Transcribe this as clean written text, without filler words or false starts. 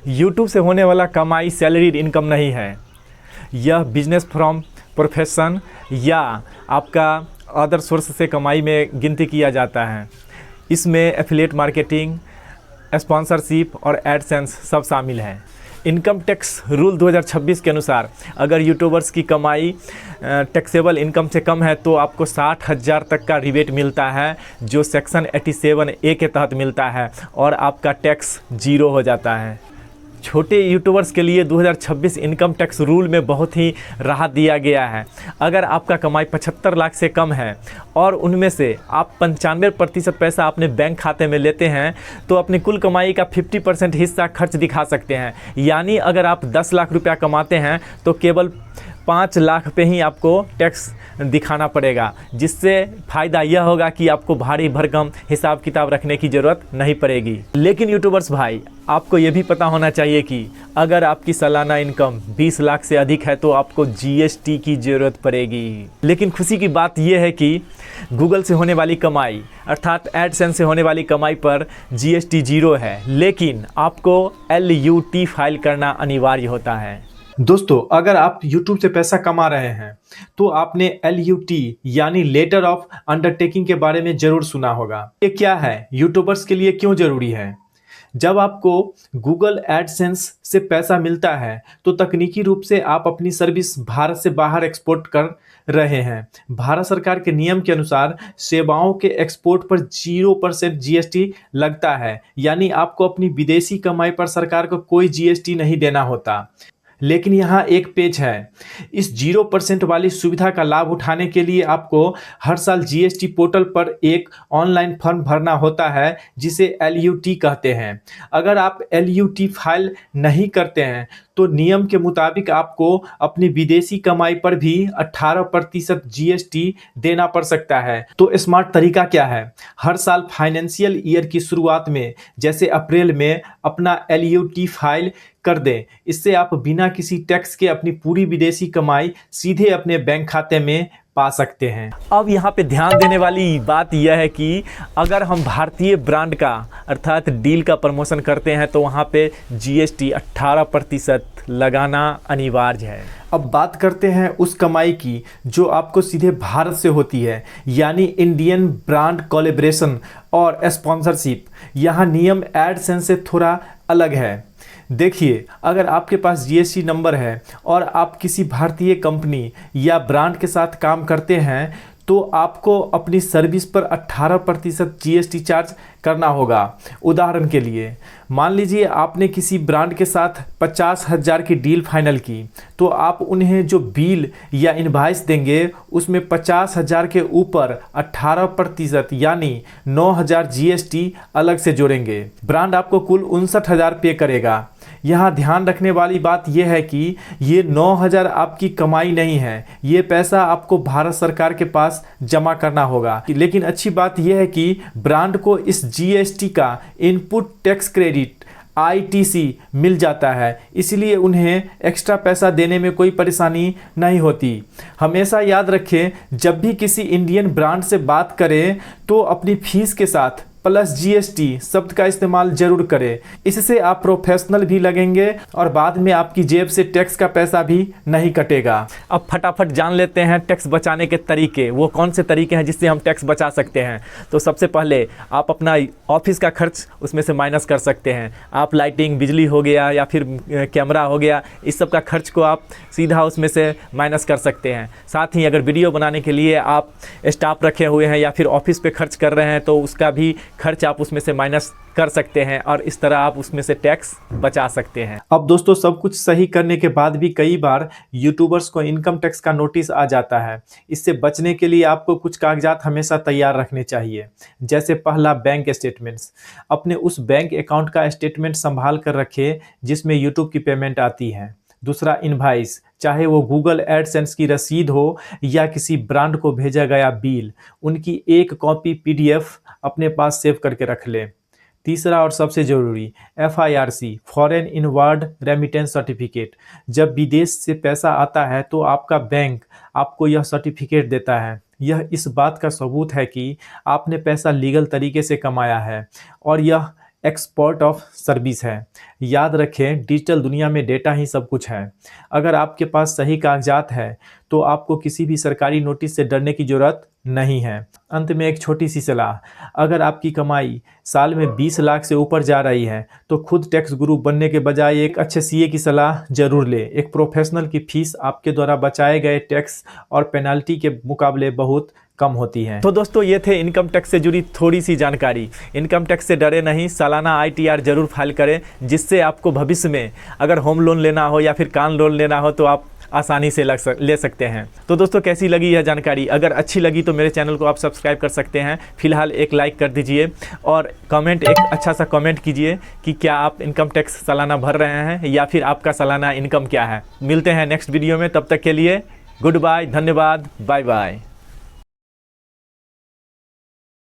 YouTube से होने वाला कमाई सैलरीड इनकम नहीं है। यह बिजनेस फ्रॉम प्रोफेशन या आपका अदर सोर्स से कमाई में गिनती किया जाता है। इसमें एफिलिएट मार्केटिंग, स्पॉन्सरशिप और एडसेंस सब शामिल हैं। इनकम टैक्स रूल 2026 के अनुसार अगर यूट्यूबर्स की कमाई टैक्सेबल इनकम से कम है तो आपको 60,000 तक का रिबेट मिलता है, जो सेक्शन 87A के तहत मिलता है और आपका टैक्स जीरो हो जाता है। छोटे यूट्यूबर्स के लिए 2026 इनकम टैक्स रूल में बहुत ही राहत दिया गया है। अगर आपका कमाई 75 लाख से कम है और उनमें से आप 95% पैसा अपने बैंक खाते में लेते हैं तो अपनी कुल कमाई का 50% हिस्सा खर्च दिखा सकते हैं। यानी अगर आप 10 लाख रुपया कमाते हैं तो केवल 5 लाख पे ही आपको टैक्स दिखाना पड़ेगा, जिससे फ़ायदा यह होगा कि आपको भारी भरकम हिसाब किताब रखने की ज़रूरत नहीं पड़ेगी। लेकिन यूट्यूबर्स भाई, आपको ये भी पता होना चाहिए कि अगर आपकी सालाना इनकम 20 लाख से अधिक है तो आपको जीएसटी की ज़रूरत पड़ेगी। लेकिन खुशी की बात यह है कि गूगल से होने वाली कमाई अर्थात एडसेंस से होने वाली कमाई पर जीएसटी जीरो है, लेकिन आपको LUT फाइल करना अनिवार्य होता है। दोस्तों, अगर आप YouTube से पैसा कमा रहे हैं तो आपने LUT यानी लेटर ऑफ अंडरटेकिंग के बारे में ज़रूर सुना होगा। ये क्या है, यूट्यूबर्स के लिए क्यों ज़रूरी है? जब आपको गूगल एडसेंस से पैसा मिलता है तो तकनीकी रूप से आप अपनी सर्विस भारत से बाहर एक्सपोर्ट कर रहे हैं। भारत सरकार के नियम के अनुसार सेवाओं के एक्सपोर्ट पर 0% GST लगता है, यानी आपको अपनी विदेशी कमाई पर सरकार को कोई GST नहीं देना होता। लेकिन यहाँ एक पेच है, इस 0% वाली सुविधा का लाभ उठाने के लिए आपको हर साल जीएसटी पोर्टल पर एक ऑनलाइन फॉर्म भरना होता है जिसे LUT कहते हैं। अगर आप LUT फाइल नहीं करते हैं तो नियम के मुताबिक आपको अपनी विदेशी कमाई पर भी 18% GST देना पड़ सकता है। तो स्मार्ट तरीका क्या है? हर साल फाइनेंशियल ईयर की शुरुआत में जैसे अप्रैल में अपना LUT फाइल कर दें। इससे आप बिना किसी टैक्स के अपनी पूरी विदेशी कमाई सीधे अपने बैंक खाते में पा सकते हैं। अब यहाँ पे ध्यान देने वाली बात यह है कि अगर हम भारतीय ब्रांड का अर्थात डील का प्रमोशन करते हैं तो वहाँ पे GST 18% लगाना अनिवार्य है। अब बात करते हैं उस कमाई की जो आपको सीधे भारत से होती है, यानी इंडियन ब्रांड कोलैबोरेशन और स्पॉन्सरशिप। यहाँ नियम एडसेंस से थोड़ा अलग है। देखिए, अगर आपके पास GST नंबर है और आप किसी भारतीय कंपनी या ब्रांड के साथ काम करते हैं तो आपको अपनी सर्विस पर 18% GST चार्ज करना होगा। उदाहरण के लिए मान लीजिए आपने किसी ब्रांड के साथ 50,000 की डील फाइनल की तो आप उन्हें जो बिल या इनवॉइस देंगे उसमें 50,000 के ऊपर 18% यानी 9,000 GST अलग से जोड़ेंगे। ब्रांड आपको कुल 59,000 पे करेगा। यहाँ ध्यान रखने वाली बात यह है कि ये 9,000 आपकी कमाई नहीं है, ये पैसा आपको भारत सरकार के पास जमा करना होगा। लेकिन अच्छी बात यह है कि ब्रांड को इस GST का इनपुट टैक्स क्रेडिट ITC मिल जाता है, इसलिए उन्हें एक्स्ट्रा पैसा देने में कोई परेशानी नहीं होती। हमेशा याद रखें, जब भी किसी इंडियन ब्रांड से बात करें तो अपनी फीस के साथ प्लस GST शब्द का इस्तेमाल जरूर करें। इससे आप प्रोफेशनल भी लगेंगे और बाद में आपकी जेब से टैक्स का पैसा भी नहीं कटेगा। अब फटाफट जान लेते हैं टैक्स बचाने के तरीके। वो कौन से तरीके हैं जिससे हम टैक्स बचा सकते हैं? तो सबसे पहले आप अपना ऑफिस का खर्च उसमें से माइनस कर सकते हैं। आप लाइटिंग, बिजली हो गया या फिर कैमरा हो गया, इस सब का खर्च को आप सीधा उसमें से माइनस कर सकते हैं। साथ ही अगर वीडियो बनाने के लिए आप स्टाफ रखे हुए हैं या फिर ऑफिस पे खर्च कर रहे हैं तो उसका भी खर्च आप उसमें से माइनस कर सकते हैं और इस तरह आप उसमें से टैक्स बचा सकते हैं। अब दोस्तों, सब कुछ सही करने के बाद भी कई बार यूट्यूबर्स को इनकम टैक्स का नोटिस आ जाता है। इससे बचने के लिए आपको कुछ कागजात हमेशा तैयार रखने चाहिए। जैसे पहला, बैंक स्टेटमेंट्स। अपने उस बैंक अकाउंट का स्टेटमेंट संभाल कर रखें जिसमें यूट्यूब की पेमेंट आती है। दूसरा, इनवॉइस, चाहे वो गूगल एडसेंस की रसीद हो या किसी ब्रांड को भेजा गया बिल, उनकी एक कॉपी PDF अपने पास सेव करके रख लें। तीसरा और सबसे ज़रूरी, FIRC foreign inward remittance certificate. जब विदेश से पैसा आता है तो आपका बैंक आपको यह सर्टिफिकेट देता है। यह इस बात का सबूत है कि आपने पैसा लीगल तरीके से कमाया है और यह एक्सपर्ट ऑफ सर्विस है। याद रखें, डिजिटल दुनिया में डेटा ही सब कुछ है। अगर आपके पास सही कागजात है तो आपको किसी भी सरकारी नोटिस से डरने की ज़रूरत नहीं है। अंत में एक छोटी सी सलाह, अगर आपकी कमाई साल में 20 लाख से ऊपर जा रही है तो खुद टैक्स गुरु बनने के बजाय एक अच्छे सीए की सलाह जरूर ले। एक प्रोफेशनल की फीस आपके द्वारा बचाए गए टैक्स और पेनाल्टी के मुकाबले बहुत कम होती है। तो दोस्तों, ये थे इनकम टैक्स से जुड़ी थोड़ी सी जानकारी। इनकम टैक्स से डरे नहीं, सालाना ITR जरूर फाइल करें, जिससे आपको भविष्य में अगर होम लोन लेना हो या फिर कार लोन लेना हो तो आप आसानी से ले सकते हैं। तो दोस्तों, कैसी लगी यह जानकारी? अगर अच्छी लगी तो मेरे चैनल को आप सब्सक्राइब कर सकते हैं। फिलहाल एक लाइक कर दीजिए और कमेंट, एक अच्छा सा कमेंट कीजिए कि क्या आप इनकम टैक्स सालाना भर रहे हैं या फिर आपका सालाना इनकम क्या है। मिलते हैं नेक्स्ट वीडियो में, तब तक के लिए गुड बाय, धन्यवाद, बाय बाय।